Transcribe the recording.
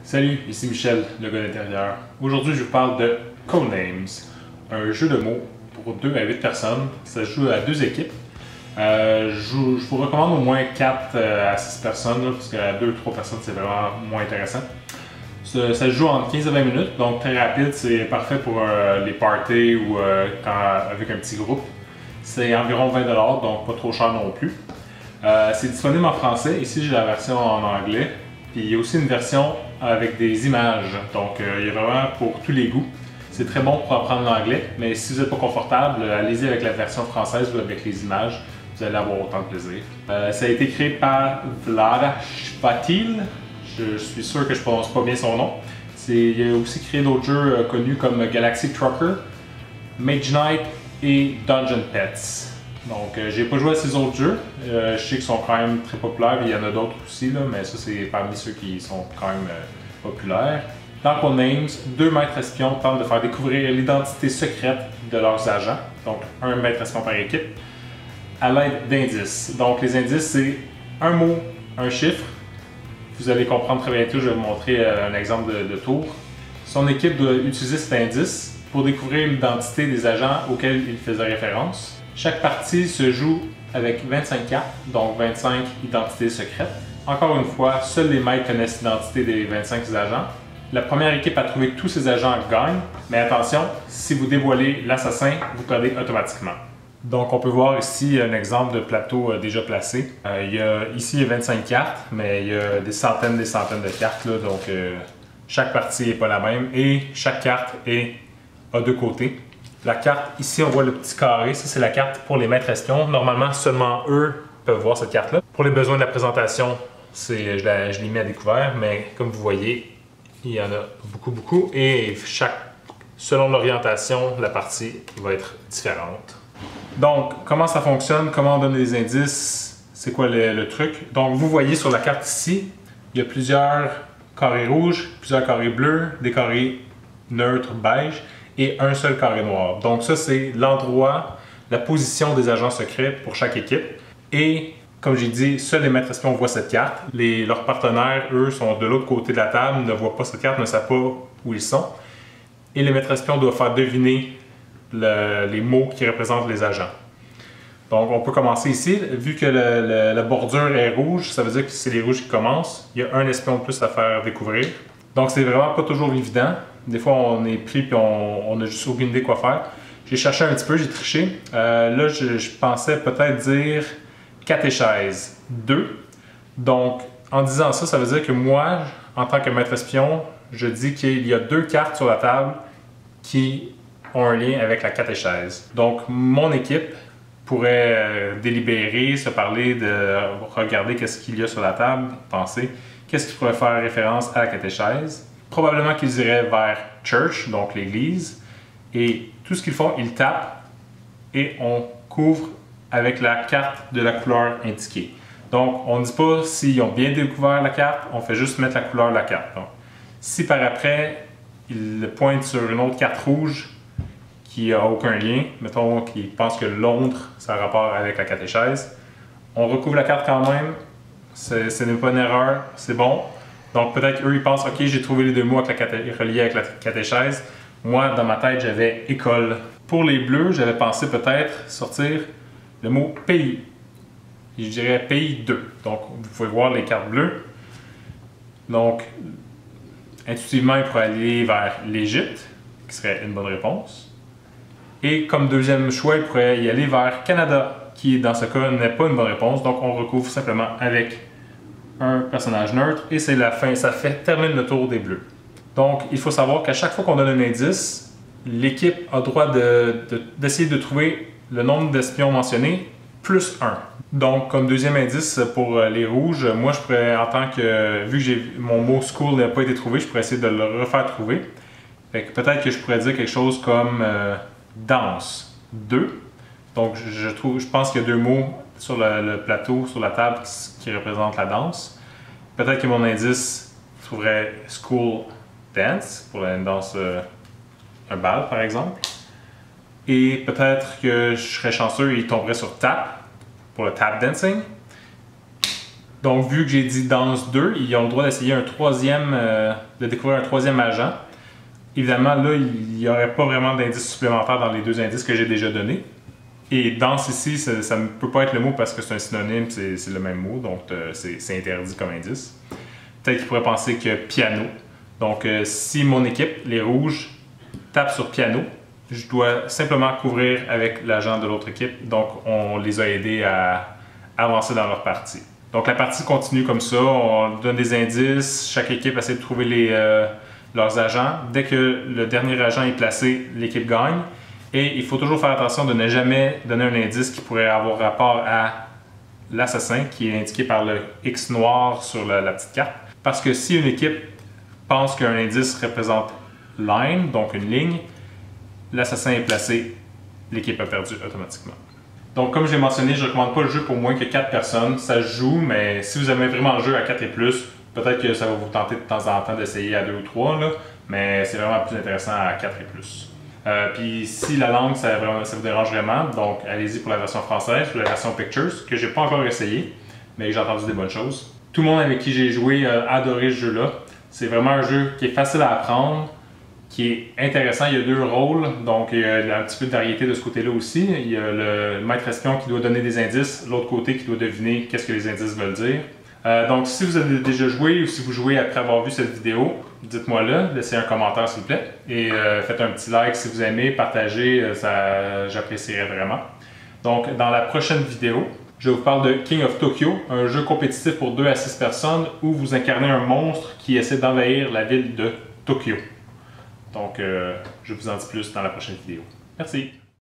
Salut, ici Michel, le gars d'intérieur. Aujourd'hui, je vous parle de Codenames, un jeu de mots pour 2 à 8 personnes. Ça se joue à 2 équipes. Je vous recommande au moins 4 à 6 personnes, là, parce qu'à 2-3 personnes, c'est vraiment moins intéressant. Ça se joue en 15 à 20 minutes, donc très rapide. C'est parfait pour les parties ou avec un petit groupe. C'est environ 20$, donc pas trop cher non plus. C'est disponible en français. Ici, j'ai la version en anglais. Puis il y a aussi une version avec des images, donc il y a vraiment pour tous les goûts. C'est très bon pour apprendre l'anglais, mais si vous n'êtes pas confortable, allez-y avec la version française ou avec les images, vous allez avoir autant de plaisir. Ça a été créé par Vlada Chvátil, je suis sûr que je prononce pas bien son nom. Il a aussi créé d'autres jeux connus comme Galaxy Trucker, Mage Knight et Dungeon Pets. Donc, j'ai pas joué à ces autres jeux. Je sais qu'ils sont quand même très populaires, il y en a d'autres aussi, là, mais ça, c'est parmi ceux qui sont quand même populaires. Dans Codenames, 2 maîtres espions tentent de faire découvrir l'identité secrète de leurs agents, donc un maître espion par équipe, à l'aide d'indices. Donc, les indices, c'est un mot, un chiffre. Vous allez comprendre très bientôt, je vais vous montrer un exemple de tour. Son équipe doit utiliser cet indice pour découvrir l'identité des agents auxquels il faisait référence. Chaque partie se joue avec 25 cartes, donc 25 identités secrètes. Encore une fois, seuls les maîtres connaissent l'identité des 25 agents. La première équipe à trouver tous ces agents gagne, mais attention, si vous dévoilez l'assassin, vous perdez automatiquement. Donc on peut voir ici un exemple de plateau déjà placé. Ici il y a 25 cartes, mais il y a des centaines de cartes, là, donc chaque partie n'est pas la même et chaque carte a 2 côtés. La carte, ici on voit le petit carré, ça c'est la carte pour les maîtres espions. Normalement, seulement eux peuvent voir cette carte-là. Pour les besoins de la présentation, je l'ai mis à découvert, mais comme vous voyez, il y en a beaucoup et selon l'orientation, la partie va être différente. Donc, comment ça fonctionne, comment on donne des indices, c'est quoi le truc. Donc, vous voyez sur la carte ici, il y a plusieurs carrés rouges, plusieurs carrés bleus, des carrés neutres beige et un seul carré noir. Donc ça, c'est l'endroit, la position des agents secrets pour chaque équipe. Et comme j'ai dit, seuls les maîtres espions voient cette carte. Leurs partenaires, eux, sont de l'autre côté de la table, ne voient pas cette carte, ne savent pas où ils sont. Et les maîtres espions doivent faire deviner les mots qui représentent les agents. Donc on peut commencer ici. Vu que la bordure est rouge, ça veut dire que c'est les rouges qui commencent. Il y a un espion de plus à faire découvrir. Donc c'est vraiment pas toujours évident. Des fois, on est pris et on a juste aucune idée quoi faire. J'ai cherché un petit peu, j'ai triché. Là, je pensais peut-être dire catéchèse 2. Donc, en disant ça, ça veut dire que moi, en tant que maître espion, je dis qu'il y a 2 cartes sur la table qui ont un lien avec la catéchèse. Donc, mon équipe pourrait délibérer, se parler, de regarder qu'est-ce qu'il y a sur la table, penser qu'est-ce qui pourrait faire référence à la catéchèse. Probablement qu'ils iraient vers church, donc l'église, et tout ce qu'ils font, ils tapent et on couvre avec la carte de la couleur indiquée. Donc, on ne dit pas s'ils ont bien découvert la carte, on fait juste mettre la couleur de la carte. Donc, si par après, ils pointent sur une autre carte rouge qui n'a aucun lien, mettons qu'ils pensent que Londres, ça a rapport avec la catéchèse, on recouvre la carte quand même, ce n'est pas une erreur, c'est bon. Donc peut-être qu'eux, ils pensent, OK, j'ai trouvé les 2 mots reliés avec la catéchèse. Moi, dans ma tête, j'avais école. Pour les bleus, j'avais pensé peut-être sortir le mot pays. Et je dirais pays 2. Donc, vous pouvez voir les cartes bleues. Donc, intuitivement, il pourrait aller vers l'Égypte, qui serait une bonne réponse. Et comme deuxième choix, il pourrait y aller vers Canada, qui dans ce cas n'est pas une bonne réponse. Donc, on recouvre simplement avec un personnage neutre et c'est la fin, termine le tour des bleus. Donc il faut savoir qu'à chaque fois qu'on donne un indice, l'équipe a le droit d'essayer de trouver le nombre d'espions mentionnés plus 1. Donc comme deuxième indice pour les rouges, moi je pourrais, en tant que, vu que mon mot school n'a pas été trouvé, je pourrais essayer de le refaire trouver. Peut-être que je pourrais dire quelque chose comme danse 2. Donc je pense qu'il y a 2 mots sur le plateau, sur la table, qui représente la danse. Peut-être que mon indice trouverait School Dance, pour une danse, un bal par exemple. Et peut-être que je serais chanceux et il tomberait sur Tap, pour le Tap Dancing. Donc, vu que j'ai dit danse 2, ils ont le droit d'essayer un troisième, de découvrir un troisième agent. Évidemment, là, il n'y aurait pas vraiment d'indices supplémentaires dans les 2 indices que j'ai déjà donnés. Et danse ici, ça ne peut pas être le mot parce que c'est un synonyme, c'est le même mot, donc c'est interdit comme indice. Peut-être qu'il pourrait penser que piano. Donc, si mon équipe, les rouges, tape sur piano, je dois simplement couvrir avec l'agent de l'autre équipe. Donc, on les a aidés à avancer dans leur partie. Donc, la partie continue comme ça. On donne des indices. Chaque équipe essaie de trouver leurs agents. Dès que le dernier agent est placé, l'équipe gagne. Et il faut toujours faire attention de ne jamais donner un indice qui pourrait avoir rapport à l'assassin, qui est indiqué par le X noir sur la petite carte. Parce que si une équipe pense qu'un indice représente line, donc une ligne, l'assassin est placé, l'équipe a perdu automatiquement. Donc comme j'ai mentionné, je ne recommande pas le jeu pour moins que 4 personnes. Ça se joue, mais si vous aimez vraiment le jeu à 4 et plus, peut-être que ça va vous tenter de temps en temps d'essayer à 2 ou 3, là, mais c'est vraiment plus intéressant à 4 et plus. Puis si la langue, ça vous dérange vraiment, donc allez-y pour la version française ou la version Pictures, que j'ai pas encore essayé, mais que j'ai entendu des bonnes choses. Tout le monde avec qui j'ai joué a adoré ce jeu-là. C'est vraiment un jeu qui est facile à apprendre, qui est intéressant. Il y a 2 rôles, donc il y a un petit peu de variété de ce côté-là aussi. Il y a le maître espion qui doit donner des indices, l'autre côté qui doit deviner qu'est-ce que les indices veulent dire. Donc si vous avez déjà joué ou si vous jouez après avoir vu cette vidéo, dites-moi là, laissez un commentaire s'il vous plaît et faites un petit like si vous aimez, partagez, j'apprécierais vraiment. Donc dans la prochaine vidéo, je vous parle de King of Tokyo, un jeu compétitif pour 2 à 6 personnes où vous incarnez un monstre qui essaie d'envahir la ville de Tokyo. Donc je vous en dis plus dans la prochaine vidéo. Merci!